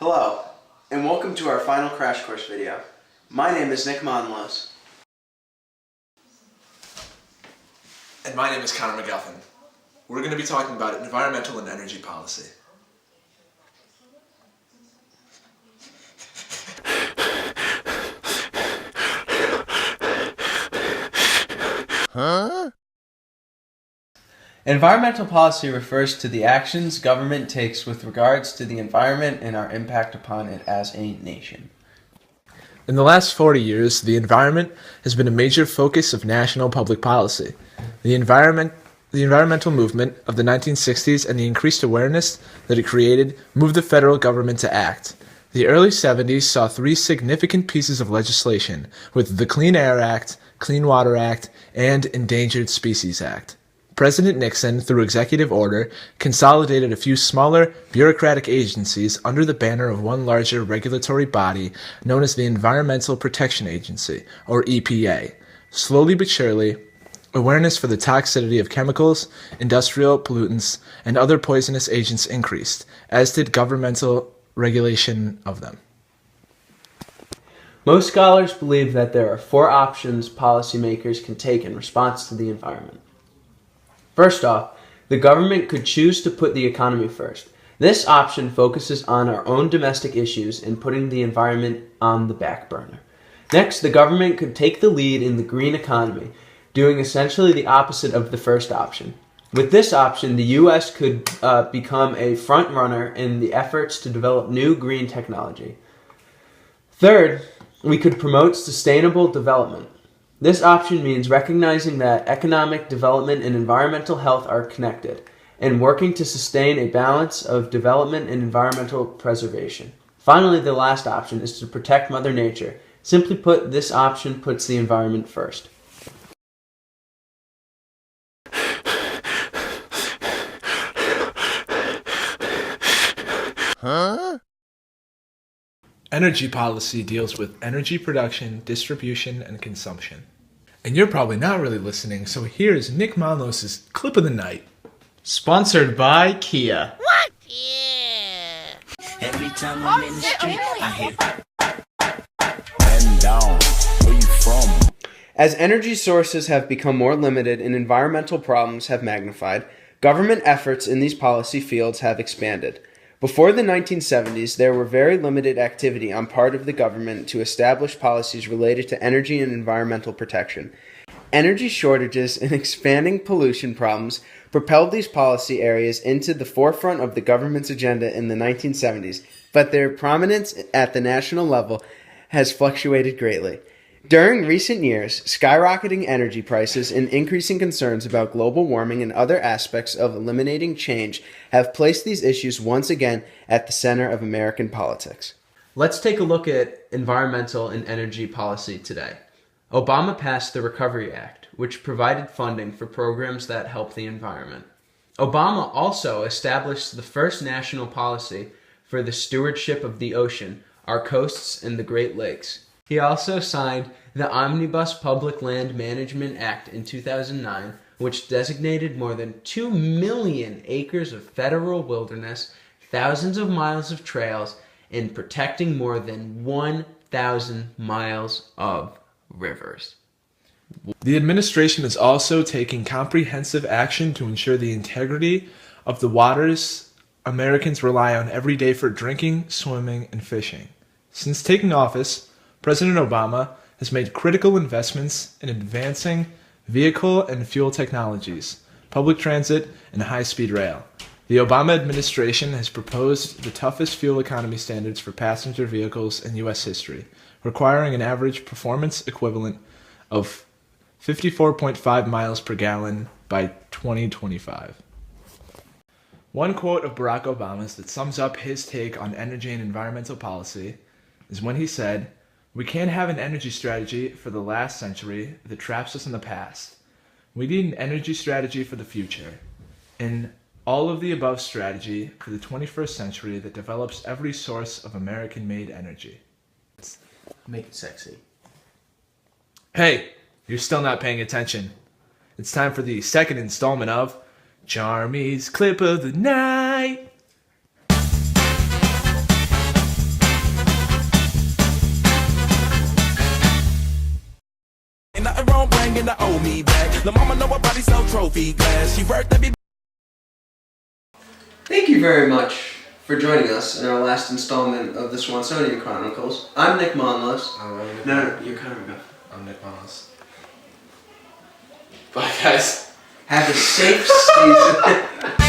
Hello, and welcome to our final crash course video. My name is Nick Monlos. And my name is Connor McGuffin. We're going to be talking about environmental and energy policy. Environmental policy refers to the actions government takes with regards to the environment and our impact upon it as a nation. In the last 40 years, the environment has been a major focus of national public policy. The environmental movement of the 1960s and the increased awareness that it created moved the federal government to act. The early 70s saw three significant pieces of legislation, with the Clean Air Act, Clean Water Act, and Endangered Species Act. President Nixon, through executive order, consolidated a few smaller bureaucratic agencies under the banner of one larger regulatory body known as the Environmental Protection Agency, or EPA. Slowly but surely, awareness for the toxicity of chemicals, industrial pollutants, and other poisonous agents increased, as did governmental regulation of them. Most scholars believe that there are four options policymakers can take in response to the environment. First off, the government could choose to put the economy first. This option focuses on our own domestic issues and putting the environment on the back burner. Next, the government could take the lead in the green economy, doing essentially the opposite of the first option. With this option, the U.S. could become a front runner in the efforts to develop new green technology. Third, we could promote sustainable development. This option means recognizing that economic development and environmental health are connected, and working to sustain a balance of development and environmental preservation. Finally, the last option is to protect Mother Nature. Simply put, this option puts the environment first. Energy policy deals with energy production, distribution, and consumption. And you're probably not really listening, so here's Nick Monlos' Clip of the Night. Sponsored by Kia. What? Yeah. Every time I'm in the street, I hear man down. Where you from? As energy sources have become more limited and environmental problems have magnified, government efforts in these policy fields have expanded. Before the 1970s, there were very limited activity on part of the government to establish policies related to energy and environmental protection. Energy shortages and expanding pollution problems propelled these policy areas into the forefront of the government's agenda in the 1970s, but their prominence at the national level has fluctuated greatly. During recent years, skyrocketing energy prices and increasing concerns about global warming and other aspects of eliminating change have placed these issues once again at the center of American politics. Let's take a look at environmental and energy policy today. Obama passed the Recovery Act, which provided funding for programs that help the environment. Obama also established the first national policy for the stewardship of the ocean, our coasts, and the Great Lakes. He also signed the Omnibus Public Land Management Act in 2009, which designated more than 2 million acres of federal wilderness, thousands of miles of trails, and protecting more than 1,000 miles of rivers. The administration is also taking comprehensive action to ensure the integrity of the waters Americans rely on every day for drinking, swimming, and fishing. Since taking office, President Obama has made critical investments in advancing vehicle and fuel technologies, public transit, and high-speed rail. The Obama administration has proposed the toughest fuel economy standards for passenger vehicles in U.S. history, requiring an average performance equivalent of 54.5 miles per gallon by 2025. One quote of Barack Obama's that sums up his take on energy and environmental policy is when he said, "We can't have an energy strategy for the last century that traps us in the past. We need an energy strategy for the future. An all of the above strategy for the 21st century that develops every source of American-made energy." Make it sexy. Hey, you're still not paying attention. It's time for the second installment of Charmy's Clip of the Night. hold me back. La mama know I body sell trophy glass. She worked every. Thank you very much for joining us in our last installment of the Swansonian Chronicles. I'm Nick Monlos. No, you're Connor McGuff. I'm Nick Monlos. Bye, guys. Have a safe season.